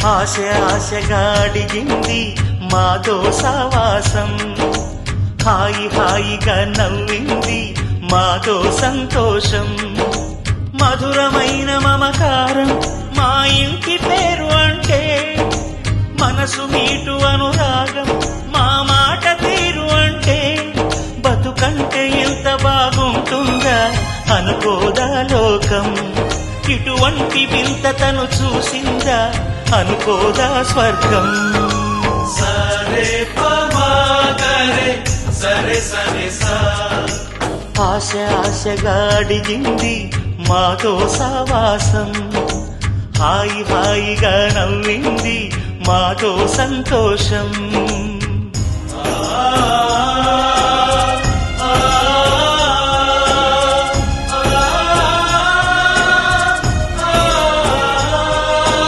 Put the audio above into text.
ఆశ ఆశగా అడిగింది మాతో సావాసం, హాయి హాయిగా నవ్వింది మాతో సంతోషం. మధురమైన మమకారం మా ఇంటి పేరు అంటే, మనసు మీటు అనురాగం మా మాట తీరు అంటే, బతుకంటే ఎంత బాగుంటుందా అనుకోదా లోకం, ఇటువంటి వింత తను చూసిందా అనుకోదా స్వర్గం. సరే పమాగరే సరే సరే సా, ఆశ ఆశగా అడిగింది మాతో సావాసం, హాయి హాయిగా నవ్వింది మాతో సంతోషం.